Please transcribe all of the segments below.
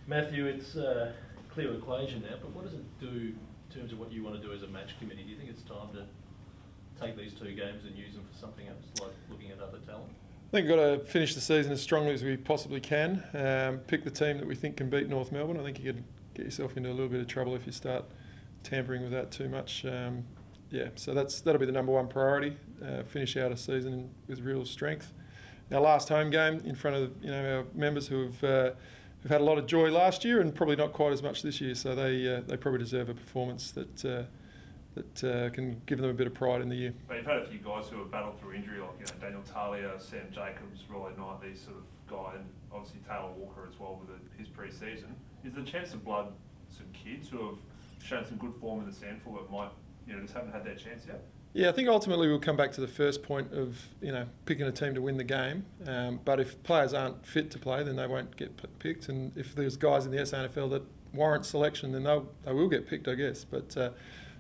Matthew, it's a clear equation now, but what does it do in terms of what you want to do as a match committee? Do you think it's time to take these 2 games and use them for something else, like looking at other talent? I think we've got to finish the season as strongly as we possibly can. Pick the team that we think can beat North Melbourne. I think you could get yourself into a little bit of trouble if you start tampering with that too much. Yeah, so that'll be the #1 priority. Finish out a season with real strength. Our last home game in front of our members who've had a lot of joy last year and probably not quite as much this year. So they probably deserve a performance that can give them a bit of pride in the year. But you've had a few guys who have battled through injury, like Daniel Talia, Sam Jacobs, Rollo Knight, these sort of guys, and obviously Taylor Walker as well with his pre-season. Is the chance of blood some kids who have shown some good form in the SANFL that might just haven't had their chance yet? Yeah, I think ultimately we'll come back to the first point of picking a team to win the game. But if players aren't fit to play, then they won't get picked. And if there's guys in the SANFL that warrant selection, then they will get picked, I guess. But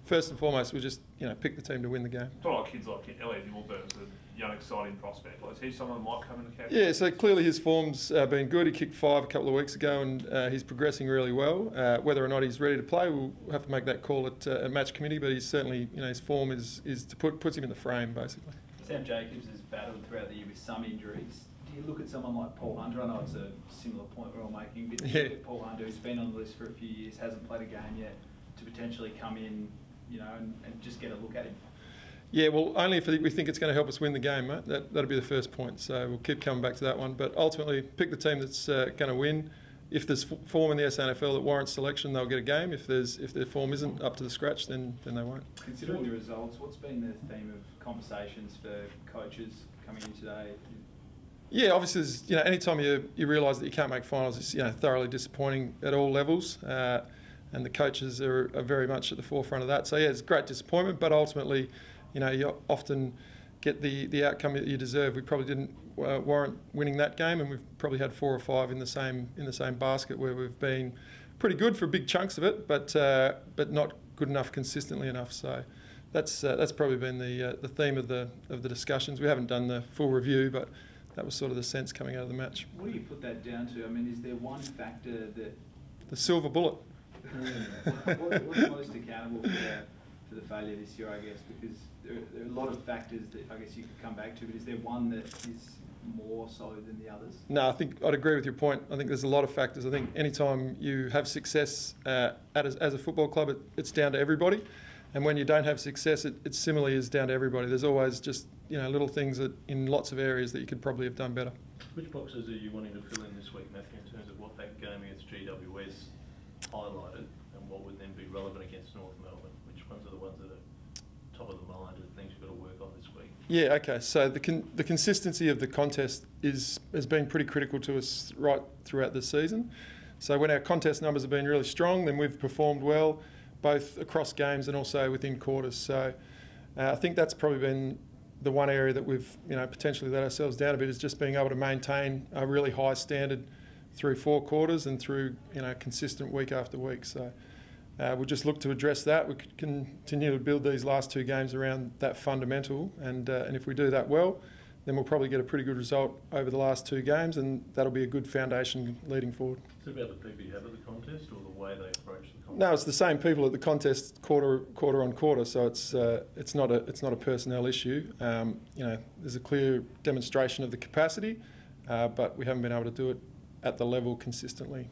first and foremost, we'll just pick the team to win the game. It's not like kids like Elliot Wilburn's a young, exciting prospect. Like, is he someone that might come in the category? Yeah, so clearly his form's been good. He kicked 5 a couple of weeks ago, and he's progressing really well. Whether or not he's ready to play, we'll have to make that call at match committee. But he's certainly, his form is to puts him in the frame basically. Sam Jacobs has battled throughout the year with some injuries. Do you look at someone like Paul Hunter? I know it's a similar point we're all making, but you look at Paul Hunter, who's been on the list for a few years, hasn't played a game yet, to potentially come in, and just get a look at him. Yeah, well, only if we think it's going to help us win the game, mate. That'll be the first point. So we'll keep coming back to that one. But ultimately, pick the team that's going to win. If there's form in the SANFL that warrants selection, they'll get a game. If their form isn't up to the scratch, then they won't. Considering the results, what's been the theme of conversations for coaches coming in today? Yeah, obviously, anytime you realise that you can't make finals, it's thoroughly disappointing at all levels. And the coaches are very much at the forefront of that. So yeah, it's great disappointment, but ultimately, you often get the outcome that you deserve. We probably didn't warrant winning that game, and we've probably had 4 or 5 in the same basket where we've been pretty good for big chunks of it, but not good enough consistently enough. So that's probably been the theme of the discussions. We haven't done the full review, but that was sort of the sense coming out of the match. What do you put that down to? I mean, is there one factor that... The silver bullet. What's most accountable for the failure this year, I guess? Because there are a lot of factors that I guess you could come back to, but is there one that is more so than the others? No, I think I'd agree with your point. I think there's a lot of factors. I think anytime you have success as a football club, it's down to everybody. And when you don't have success, it similarly is down to everybody. There's always just little things that in lots of areas that you could probably have done better. Which boxes are you wanting to fill in this week, Matthew, in terms of what that game against GWS highlighted, and what would then be relevant against North Melbourne? Which ones are the ones that are top of the mind and things you've got to work on this week? Yeah, okay. So the consistency of the contest has been pretty critical to us right throughout the season. So when our contest numbers have been really strong, then we've performed well, both across games and also within quarters. So I think that's probably been the one area that we've potentially let ourselves down a bit, is just being able to maintain a really high standard through 4 quarters and through consistent week after week. So we'll just look to address that. We could continue to build these last 2 games around that fundamental, and if we do that well, then we'll probably get a pretty good result over the last 2 games, and that'll be a good foundation leading forward. Is it about the people you have at the contest, or the way they approach the contest? No, it's the same people at the contest quarter on quarter, so it's not a personnel issue. There's a clear demonstration of the capacity, but we haven't been able to do it at the level consistently.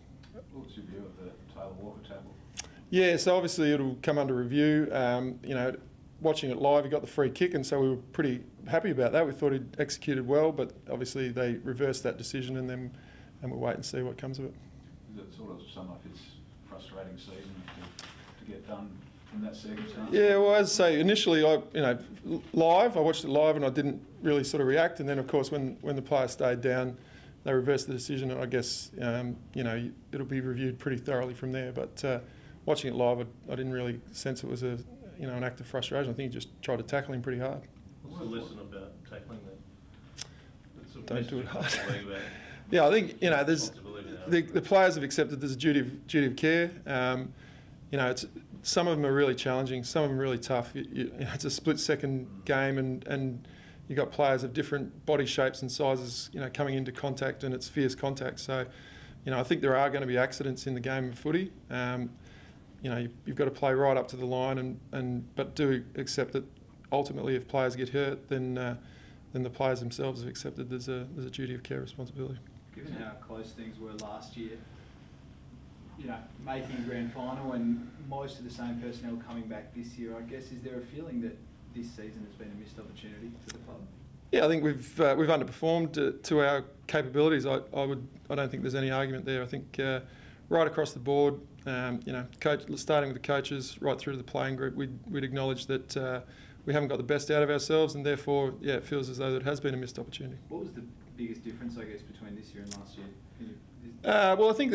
What's your view of the Taylor Walker tackle? Yeah, so obviously it'll come under review. Watching it live, he got the free kick, and so we were pretty happy about that. We thought he'd executed well, but obviously they reversed that decision, and we'll wait and see what comes of it. Does it sort of sum up his frustrating season to get done in that circumstance? Yeah, well, as I say, initially I watched it live and I didn't really sort of react, and then of course when the player stayed down, they reversed the decision, and I guess it'll be reviewed pretty thoroughly from there. But watching it live, I didn't really sense it was an act of frustration. I think he just tried to tackle him pretty hard. What's the lesson about tackling that? Don't do it hard. Yeah, I think there's the players have accepted there's a duty of care. Some of them are really challenging, some of them are really tough. It's a split-second game, and you've got players of different body shapes and sizes, coming into contact, and it's fierce contact. So I think there are going to be accidents in the game of footy. You've got to play right up to the line, but do accept that ultimately, if players get hurt, then the players themselves have accepted there's a duty of care responsibility. Given how close things were last year, making a grand final and most of the same personnel coming back this year, I guess, is there a feeling that this season has been a missed opportunity for the club? Yeah, I think we've underperformed to our capabilities. I don't think there's any argument there. I think right across the board, starting with the coaches right through to the playing group, we'd acknowledge that we haven't got the best out of ourselves, and therefore, it feels as though it has been a missed opportunity. What was the biggest difference, I guess, between this year and last year? Well, I think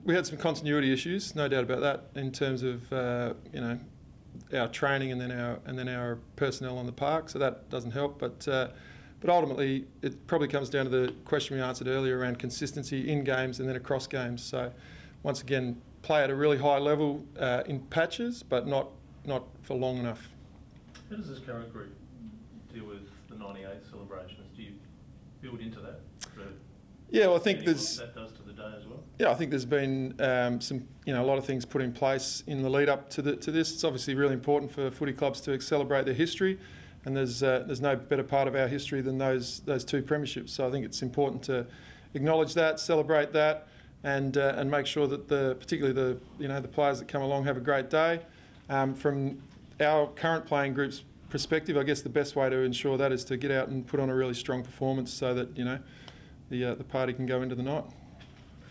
we had some continuity issues, no doubt about that, in terms of our training and then our personnel on the park. So that doesn't help, but ultimately it probably comes down to the question we answered earlier around consistency in games and then across games. So once again, play at a really high level in patches, but not for long enough. How does this current group deal with the 98 celebrations? Do you build into that? Yeah, well, I think there's... What that does to the day as well? Yeah, I think there's been a lot of things put in place in the lead up to this. It's obviously really important for footy clubs to celebrate their history, and there's no better part of our history than those two premierships. So I think it's important to acknowledge that, celebrate that, and make sure that particularly the players that come along have a great day. From our current playing group's perspective, I guess the best way to ensure that is to get out and put on a really strong performance so that the party can go into the night.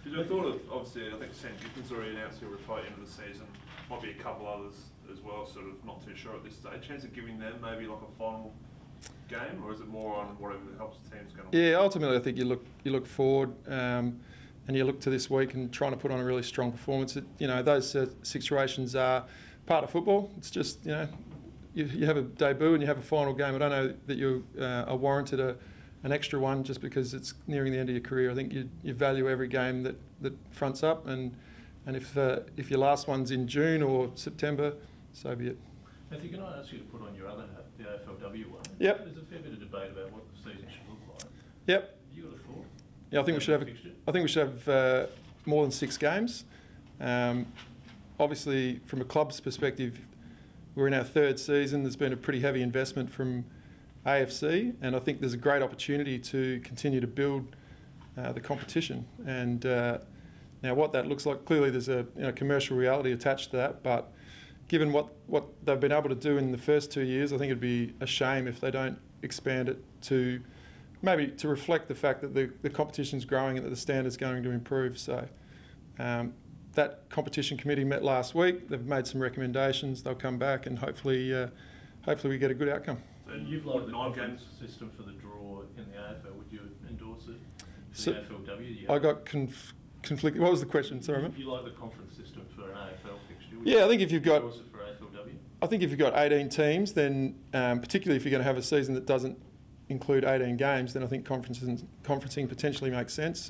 Did you thought of, obviously, I think Sam Gifford's already announced he'll retire at the end of the season. Might be a couple others as well, sort of not too sure at this stage. Chance of giving them maybe like a final game, or is it more on whatever helps the teams going on? Yeah, ultimately I think you look forward and you look to this week and trying to put on a really strong performance. Those situations are part of football. It's just, you have a debut and you have a final game. I don't know that you are warranted an extra one just because it's nearing the end of your career. I think you value every game that fronts up, and if your last one's in June or September, so be it. Matthew, can I ask you to put on your other hat, the AFLW one? Yep. There's a fair bit of debate about what the season should look like. Yep. Have you got a thought? Yeah, I think we should have more than 6 games. Obviously, from a club's perspective, we're in our 3rd season. There's been a pretty heavy investment from AFC, and I think there's a great opportunity to continue to build the competition. And now what that looks like, clearly there's a commercial reality attached to that, but given what they've been able to do in the first 2 years, I think it'd be a shame if they don't expand it to maybe to reflect the fact that the competition's growing and that the standard's going to improve. So that competition committee met last week. They've made some recommendations. They'll come back and hopefully we get a good outcome. And you've liked the conference system for the draw in the AFL. Would you endorse it for the AFLW? I got conflicted. What was the question? Sorry, mate. You like the conference system for an AFL fixture? Yeah, I think if you've got... Endorse it for AFLW? I think if you've got 18 teams, then particularly if you're going to have a season that doesn't include 18 games, then I think conferencing potentially makes sense.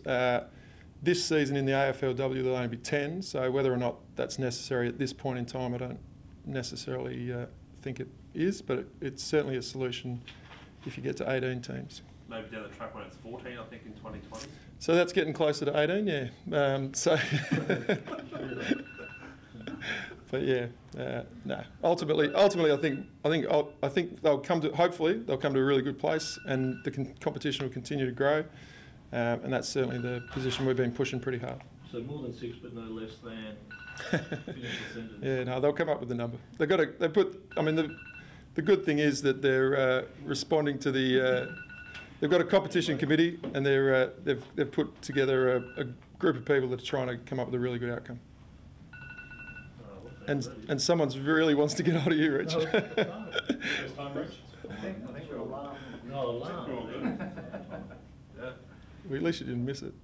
This season in the AFLW there'll only be 10, so whether or not that's necessary at this point in time, I don't necessarily think it is, but it's certainly a solution if you get to 18 teams. Maybe down the track when it's 14, I think, in 2020. So that's getting closer to 18, yeah. But yeah, no. Ultimately, I think they'll come to. Hopefully, they'll come to a really good place, and the competition will continue to grow. And that's certainly the position we've been pushing pretty hard. So more than 6, but no less than. Finish the sentence. Yeah, no, they'll come up with the number. The good thing is that they're responding to the. They've got a competition committee, and they've put together a group of people that are trying to come up with a really good outcome. And someone's really wants to get hold of you, Rich. First time, Rich? I think we're alarmed. No, alarmed. Well, at least you didn't miss it.